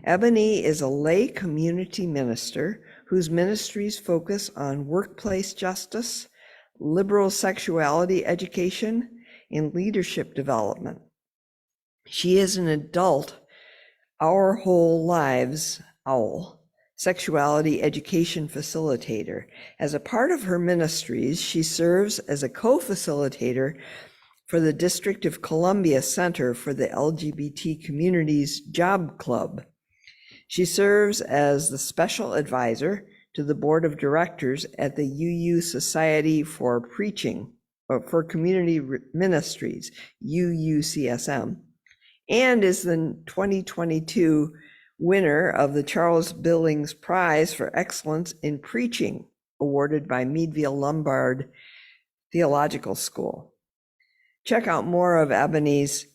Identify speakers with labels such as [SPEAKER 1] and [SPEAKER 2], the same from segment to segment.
[SPEAKER 1] Ebony is a lay community minister whose ministries focus on workplace justice, liberal sexuality education, and leadership development. She is an adult, Our Whole Lives OWL sexuality education facilitator. As a part of her ministries, she serves as a co-facilitator for the District of Columbia Center for the LGBT Community's Job Club. She serves as the special advisor to the board of directors at the UU Society for Preaching, or for Community Ministries, UUCSM, and is the 2022 winner of the Charles Billings Prize for Excellence in Preaching, awarded by Meadville Lombard Theological School. Check out more of Ebony's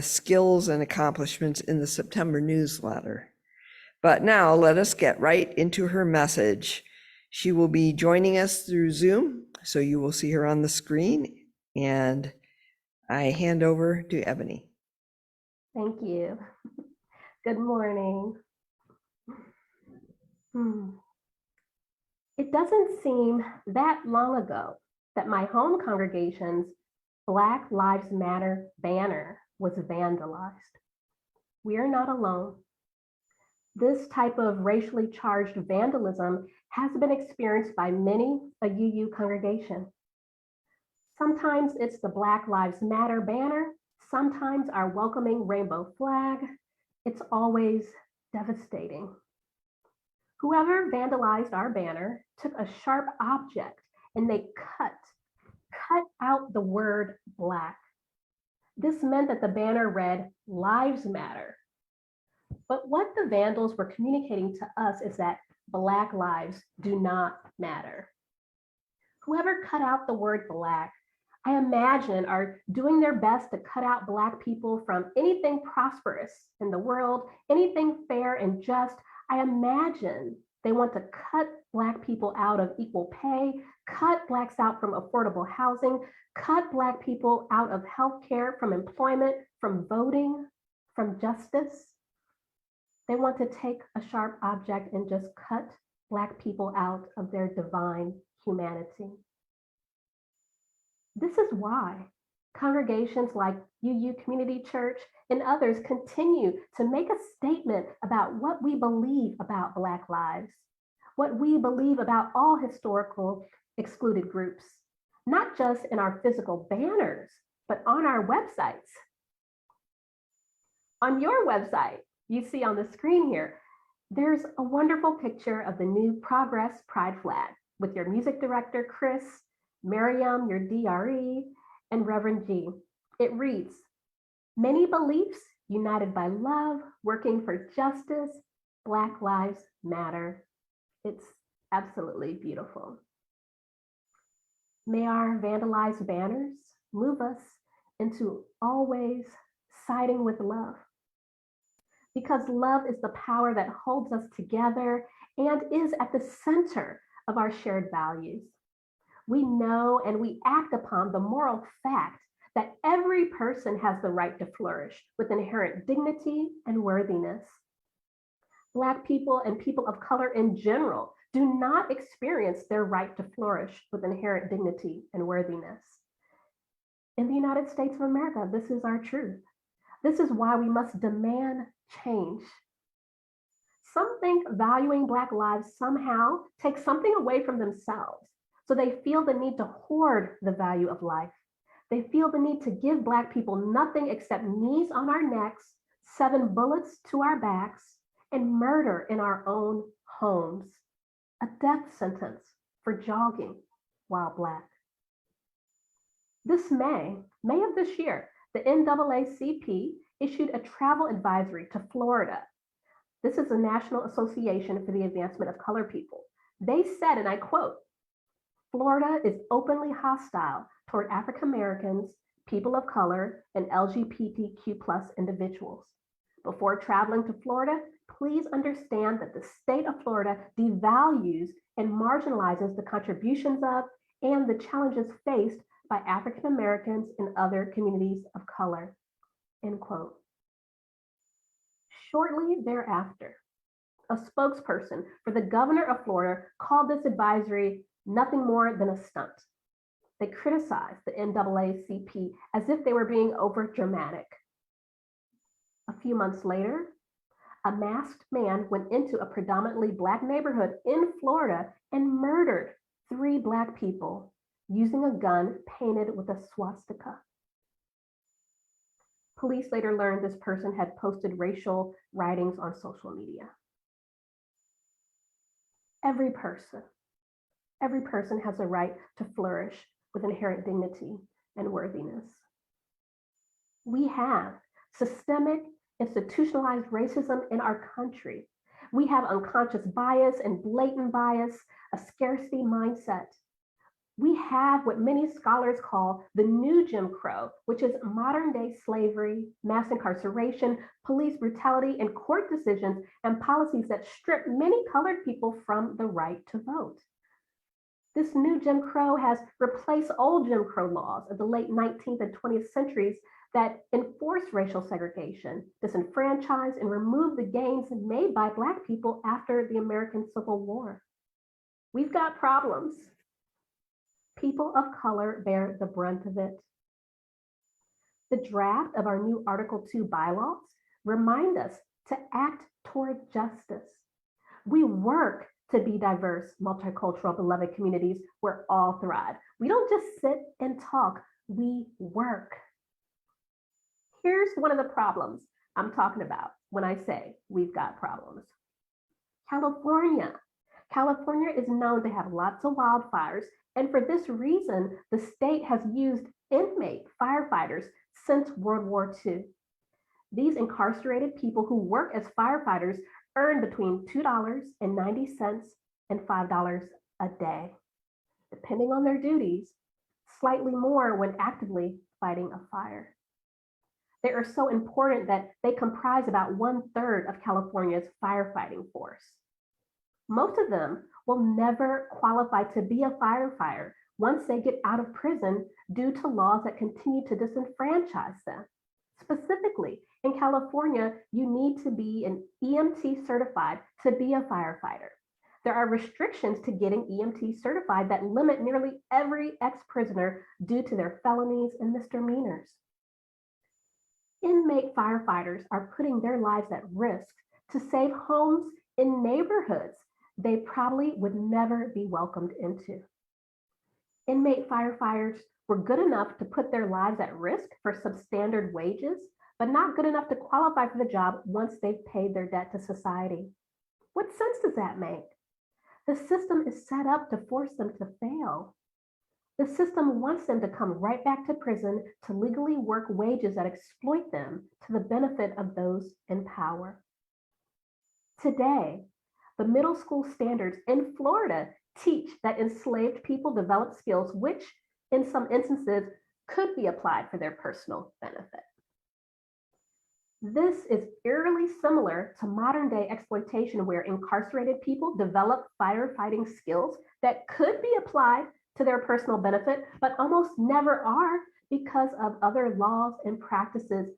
[SPEAKER 1] skills and accomplishments in the September newsletter. But now let us get right into her message. She will be joining us through Zoom, so you will see her on the screen, and I hand over to Ebony.
[SPEAKER 2] Thank you. Good morning. It doesn't seem that long ago that my home congregation's Black Lives Matter banner was vandalized. We are not alone. This type of racially charged vandalism has been experienced by many a UU congregation. Sometimes it's the Black Lives Matter banner, sometimes our welcoming rainbow flag. It's always devastating. Whoever vandalized our banner took a sharp object and they cut out the word Black. This meant that the banner read Lives Matter. But what the vandals were communicating to us is that Black lives do not matter. Whoever cut out the word Black, I imagine, are doing their best to cut out Black people from anything prosperous in the world, anything fair and just. I imagine they want to cut Black people out of equal pay, cut Blacks out from affordable housing, cut Black people out of healthcare, from employment, from voting, from justice. They want to take a sharp object and just cut Black people out of their divine humanity. This is why congregations like UU Community Church and others continue to make a statement about what we believe about Black lives, what we believe about all historical excluded groups, not just in our physical banners, but on our websites. On your website, you see on the screen here, there's a wonderful picture of the new Progress Pride flag with your music director, Chris, Miriam, your DRE, and Reverend G. It reads, "Many beliefs united by love, working for justice, Black Lives Matter." It's absolutely beautiful. May our vandalized banners move us into always siding with love, because love is the power that holds us together and is at the center of our shared values. We know and we act upon the moral fact that every person has the right to flourish with inherent dignity and worthiness. Black people and people of color in general do not experience their right to flourish with inherent dignity and worthiness. In the United States of America, this is our truth. This is why we must demand change. Some think valuing Black lives somehow takes something away from themselves, so they feel the need to hoard the value of life. They feel the need to give Black people nothing except knees on our necks, 7 bullets to our backs, and murder in our own homes, a death sentence for jogging while Black. This May of this year, the NAACP issued a travel advisory to Florida. This is the National Association for the Advancement of Color People. They said, and I quote, "Florida is openly hostile toward African Americans, people of color, and LGBTQ+ individuals. Before traveling to Florida, please understand that the state of Florida devalues and marginalizes the contributions of and the challenges faced by African Americans and other communities of color," end quote. Shortly thereafter, a spokesperson for the governor of Florida called this advisory nothing more than a stunt. They criticized the NAACP as if they were being overdramatic. A few months later, a masked man went into a predominantly Black neighborhood in Florida and murdered 3 Black people using a gun painted with a swastika. Police later learned this person had posted racial writings on social media. Every person has a right to flourish with inherent dignity and worthiness. We have systemic, institutionalized racism in our country. We have unconscious bias and blatant bias, a scarcity mindset. We have what many scholars call the new Jim Crow, which is modern day slavery, mass incarceration, police brutality, and court decisions and policies that strip many colored people from the right to vote. This new Jim Crow has replaced old Jim Crow laws of the late 19th and 20th centuries that enforced racial segregation, disenfranchised, and removed the gains made by Black people after the American Civil War. We've got problems. People of color bear the brunt of it. The draft of our new Article 2 bylaws remind us to act toward justice. We work to be diverse, multicultural, beloved communities where all thrive. We don't just sit and talk, we work. Here's one of the problems I'm talking about when I say we've got problems. California is known to have lots of wildfires, and for this reason, the state has used inmate firefighters since World War II. These incarcerated people who work as firefighters earn between $2.90 and $5 a day, depending on their duties, slightly more when actively fighting a fire. They are so important that they comprise about 1/3 of California's firefighting force. Most of them will never qualify to be a firefighter once they get out of prison due to laws that continue to disenfranchise them. Specifically, in California, you need to be an EMT certified to be a firefighter. There are restrictions to getting EMT certified that limit nearly every ex-prisoner due to their felonies and misdemeanors. Inmate firefighters are putting their lives at risk to save homes in neighborhoods they probably would never be welcomed into. Inmate firefighters were good enough to put their lives at risk for substandard wages, but not good enough to qualify for the job once they've paid their debt to society. What sense does that make? The system is set up to force them to fail. The system wants them to come right back to prison to legally work wages that exploit them to the benefit of those in power. Today, the middle school standards in Florida teach that enslaved people develop skills which, in some instances, could be applied for their personal benefit. This is eerily similar to modern day exploitation where incarcerated people develop firefighting skills that could be applied to their personal benefit, but almost never are because of other laws and practices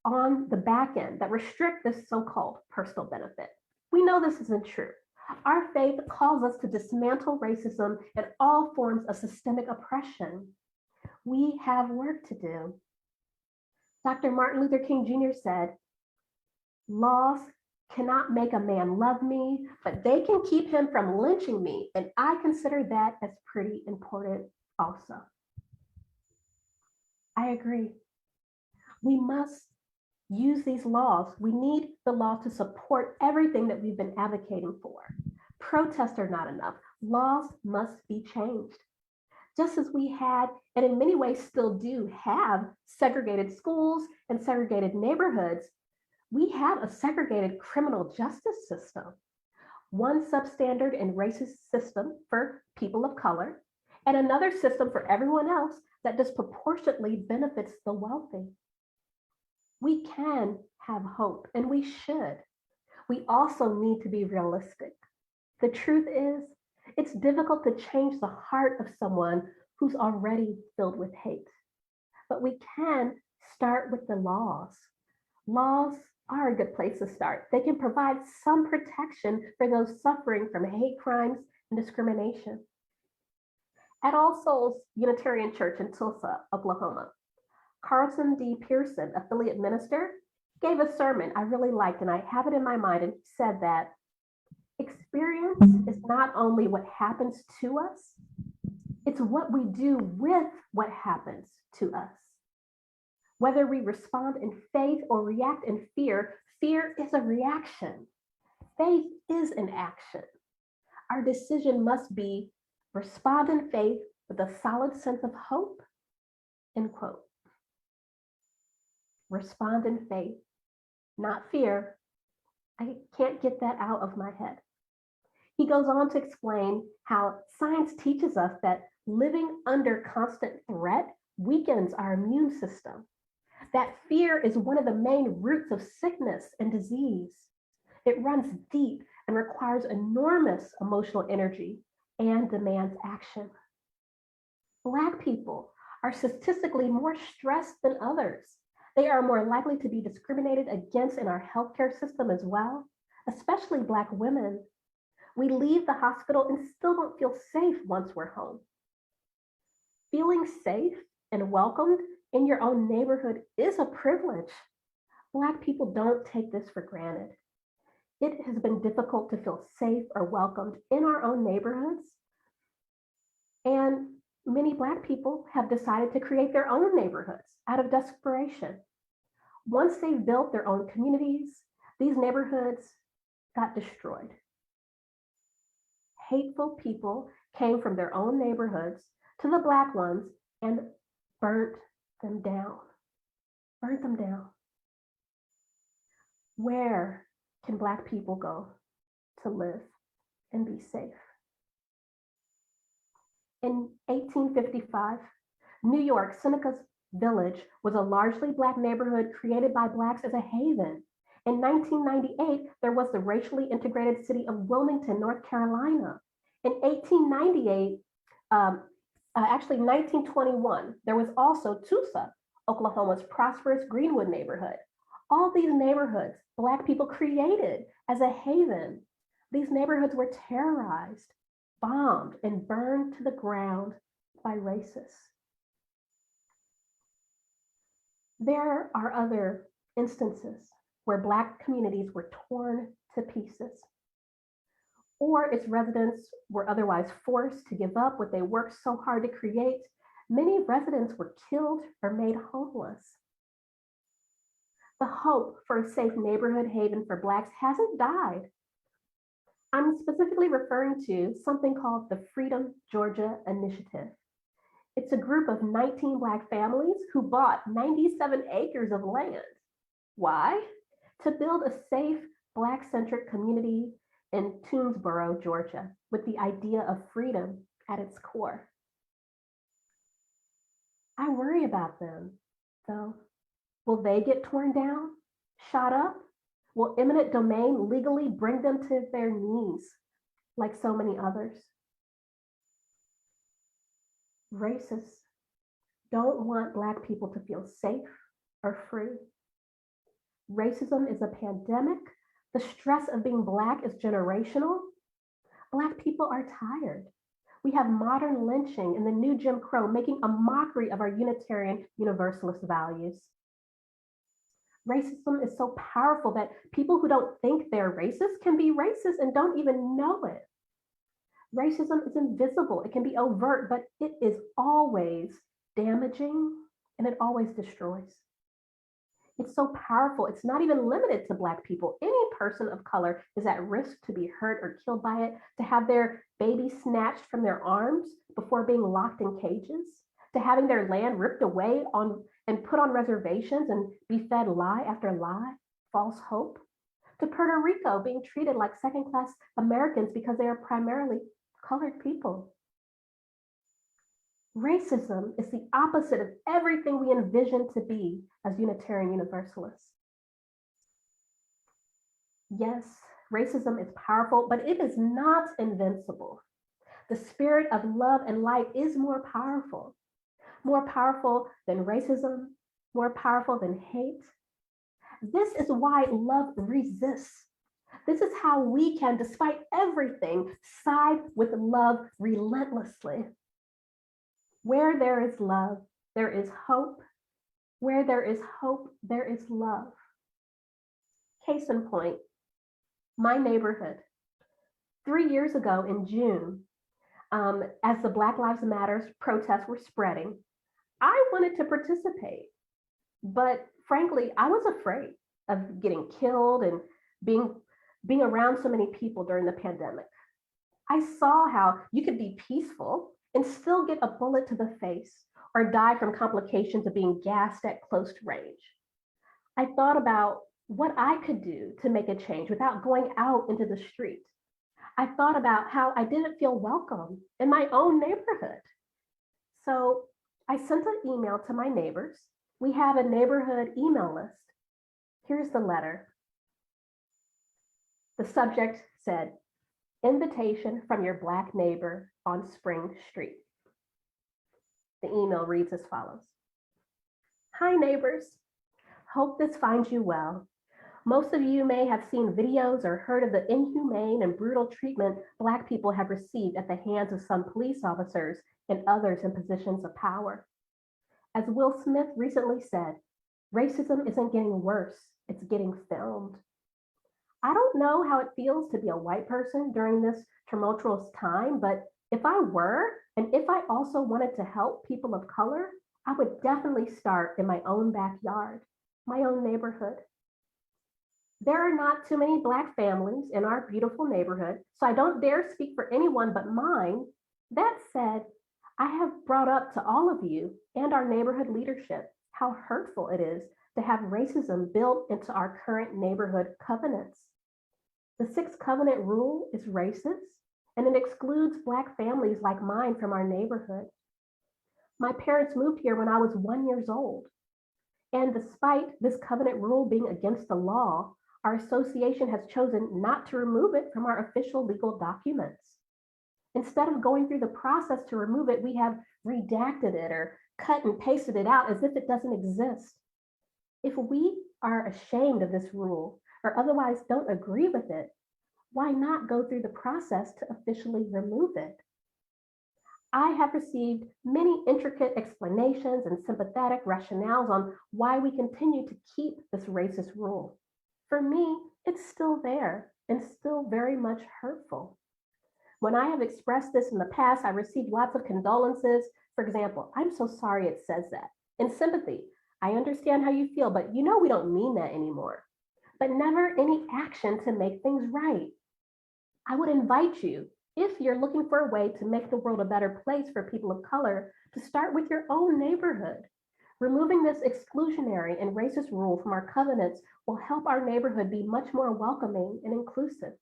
[SPEAKER 2] on the back end that restrict this so-called personal benefit. We know this isn't true. Our faith calls us to dismantle racism and all forms of systemic oppression. We have work to do. Dr. Martin Luther King Jr. said, "Laws cannot make a man love me, but they can keep him from lynching me, and I consider that as pretty important also." I agree. We must use these laws. We need the law to support everything that we've been advocating for. Protests are not enough. Laws must be changed. Just as we had, and in many ways still do have, segregated schools and segregated neighborhoods, we have a segregated criminal justice system. One substandard and racist system for people of color, and another system for everyone else that disproportionately benefits the wealthy. We can have hope, and we should. We also need to be realistic. The truth is, it's difficult to change the heart of someone who's already filled with hate. But we can start with the laws. Laws are a good place to start. They can provide some protection for those suffering from hate crimes and discrimination. At All Souls Unitarian Church in Tulsa, Oklahoma, Carlton D. Pearson, affiliate minister, gave a sermon I really liked, and I have it in my mind, and he said that experience is not only what happens to us, it's what we do with what happens to us. Whether we respond in faith or react in fear, fear is a reaction. Faith is an action. Our decision must be respond in faith with a solid sense of hope, end quote. Respond in faith, not fear. I can't get that out of my head. He goes on to explain how science teaches us that living under constant threat weakens our immune system. That fear is one of the main roots of sickness and disease. It runs deep and requires enormous emotional energy and demands action. Black people are statistically more stressed than others. They are more likely to be discriminated against in our healthcare system as well, especially Black women. We leave the hospital and still don't feel safe once we're home. Feeling safe and welcomed in your own neighborhood is a privilege. Black people don't take this for granted. It has been difficult to feel safe or welcomed in our own neighborhoods. And many Black people have decided to create their own neighborhoods out of desperation. Once they've built their own communities, these neighborhoods got destroyed. Hateful people came from their own neighborhoods to the Black ones and burnt them down. Burnt them down. Where can Black people go to live and be safe? In 1855, New York, Seneca's Village was a largely Black neighborhood created by Blacks as a haven. In 1998, there was the racially integrated city of Wilmington, North Carolina. In 1898, actually 1921, there was also Tulsa, Oklahoma's prosperous Greenwood neighborhood. All these neighborhoods, Black people created as a haven. These neighborhoods were terrorized, bombed, and burned to the ground by racists. There are other instances where Black communities were torn to pieces, or its residents were otherwise forced to give up what they worked so hard to create. Many residents were killed or made homeless. The hope for a safe neighborhood haven for Blacks hasn't died. I'm specifically referring to something called the Freedom Georgia Initiative. It's a group of 19 Black families who bought 97 acres of land. Why? To build a safe Black-centric community in Toomsboro, Georgia, with the idea of freedom at its core. I worry about them, though. Will they get torn down, shot up? Will eminent domain legally bring them to their knees, like so many others? Racists don't want Black people to feel safe or free. Racism is a pandemic. The stress of being Black is generational. Black people are tired. We have modern lynching and the new Jim Crow making a mockery of our Unitarian Universalist values. Racism is so powerful that people who don't think they're racist can be racist and don't even know it. Racism is invisible. It can be overt, but it is always damaging and it always destroys. It's so powerful. It's not even limited to Black people. Any person of color is at risk to be hurt or killed by it, to have their baby snatched from their arms before being locked in cages, to having their land ripped away and put on reservations and be fed lie after lie, false hope, to Puerto Rico being treated like second-class Americans because they are primarily colored people. Racism is the opposite of everything we envision to be as Unitarian Universalists. Yes, racism is powerful, but it is not invincible. The spirit of love and light is more powerful than racism, more powerful than hate. This is why love resists. This is how we can, despite everything, side with love relentlessly. Where there is love, there is hope. Where there is hope, there is love. Case in point, my neighborhood. 3 years ago in June, as the Black Lives Matter protests were spreading, I wanted to participate. But frankly, I was afraid of getting killed and being around so many people during the pandemic. I saw how you could be peaceful and still get a bullet to the face or die from complications of being gassed at close range. I thought about what I could do to make a change without going out into the street. I thought about how I didn't feel welcome in my own neighborhood. So I sent an email to my neighbors. We have a neighborhood email list. Here's the letter. The subject said, "Invitation from your Black neighbor on Spring Street." The email reads as follows. "Hi neighbors, hope this finds you well. Most of you may have seen videos or heard of the inhumane and brutal treatment Black people have received at the hands of some police officers and others in positions of power. As Will Smith recently said, racism isn't getting worse, it's getting filmed. I don't know how it feels to be a white person during this tumultuous time, but if I were, and if I also wanted to help people of color, I would definitely start in my own backyard, my own neighborhood. There are not too many Black families in our beautiful neighborhood, so I don't dare speak for anyone but mine. That said, I have brought up to all of you and our neighborhood leadership how hurtful it is to have racism built into our current neighborhood covenants. The Sixth Covenant rule is racist, and it excludes Black families like mine from our neighborhood. My parents moved here when I was 1 year old, and despite this covenant rule being against the law, our association has chosen not to remove it from our official legal documents. Instead of going through the process to remove it, we have redacted it or cut and pasted it out as if it doesn't exist. If we are ashamed of this rule or otherwise don't agree with it, why not go through the process to officially remove it? I have received many intricate explanations and sympathetic rationales on why we continue to keep this racist rule. For me, it's still there and still very much hurtful. When I have expressed this in the past, I received lots of condolences. For example, "I'm so sorry it says that." And sympathy, "I understand how you feel, but you know we don't mean that anymore." But never any action to make things right. I would invite you, if you're looking for a way to make the world a better place for people of color, to start with your own neighborhood. Removing this exclusionary and racist rule from our covenants will help our neighborhood be much more welcoming and inclusive.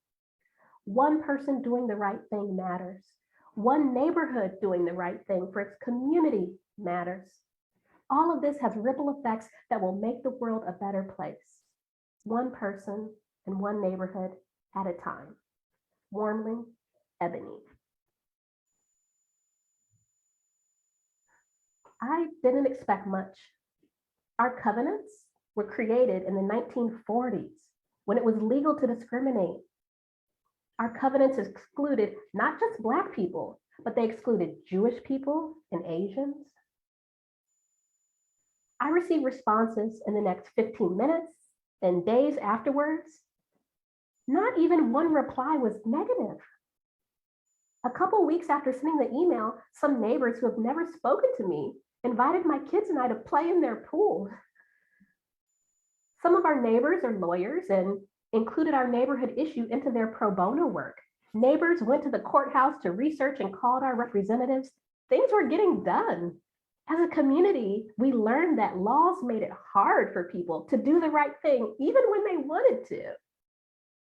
[SPEAKER 2] One person doing the right thing matters. One neighborhood doing the right thing for its community matters. All of this has ripple effects that will make the world a better place. One person and one neighborhood at a time. Warmly, Ebony. I didn't expect much. Our covenants were created in the 1940s when it was legal to discriminate. Our covenants excluded not just Black people, but they excluded Jewish people and Asians. I received responses in the next 15 minutes and days afterwards. Not even one reply was negative. A couple weeks after sending the email, some neighbors who have never spoken to me invited my kids and I to play in their pool. Some of our neighbors are lawyers and included our neighborhood issue into their pro bono work. Neighbors went to the courthouse to research and called our representatives. Things were getting done. As a community, we learned that laws made it hard for people to do the right thing, even when they wanted to.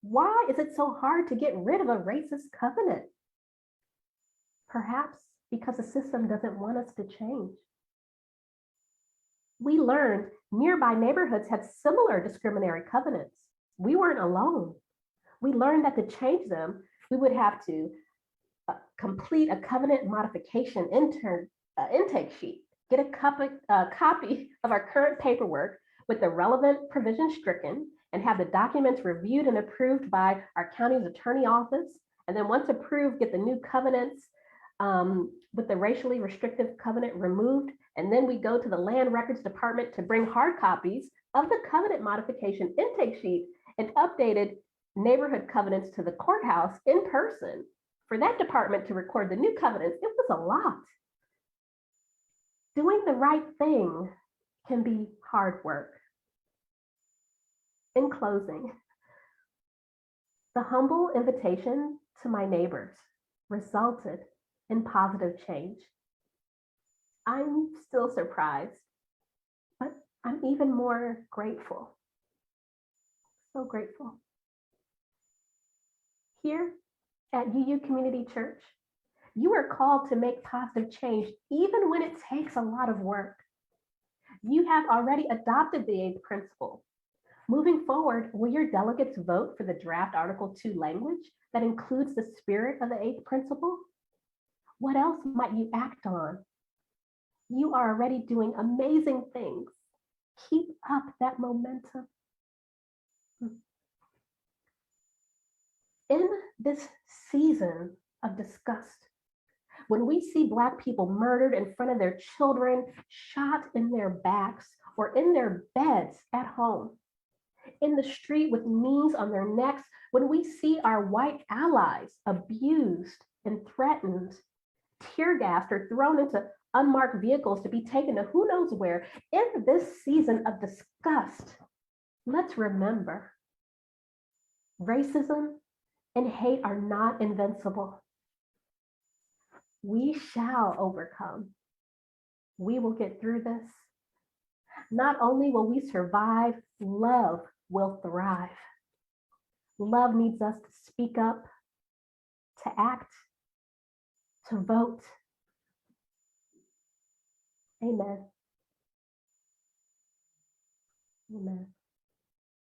[SPEAKER 2] Why is it so hard to get rid of a racist covenant? Perhaps because the system doesn't want us to change. We learned nearby neighborhoods had similar discriminatory covenants. We weren't alone. We learned that to change them, we would have to complete a covenant modification intake sheet, get a copy of our current paperwork, with the relevant provisions stricken, and have the documents reviewed and approved by our county's attorney office. And then once approved, get the new covenants with the racially restrictive covenant removed. And then we go to the Land Records Department to bring hard copies of the covenant modification intake sheet and updated neighborhood covenants to the courthouse in person for that department to record the new covenants. It was a lot. Doing the right thing can be hard work. In closing, the humble invitation to my neighbors resulted in positive change. I'm still surprised, but I'm even more grateful. So grateful. Here at UU Community Church, you are called to make positive change even when it takes a lot of work. You have already adopted the eighth principle. Moving forward, will your delegates vote for the draft Article 2 language that includes the spirit of the eighth principle? What else might you act on? You are already doing amazing things. Keep up that momentum. In this season of disgust, when we see Black people murdered in front of their children, shot in their backs, or in their beds at home, in the street with knees on their necks, when we see our white allies abused and threatened, tear gassed, or thrown into unmarked vehicles to be taken to who knows where, in this season of disgust, let's remember, racism and hate are not invincible. We shall overcome. We will get through this. Not only will we survive, love will thrive. Love needs us to speak up, to act, to vote. Amen. Amen.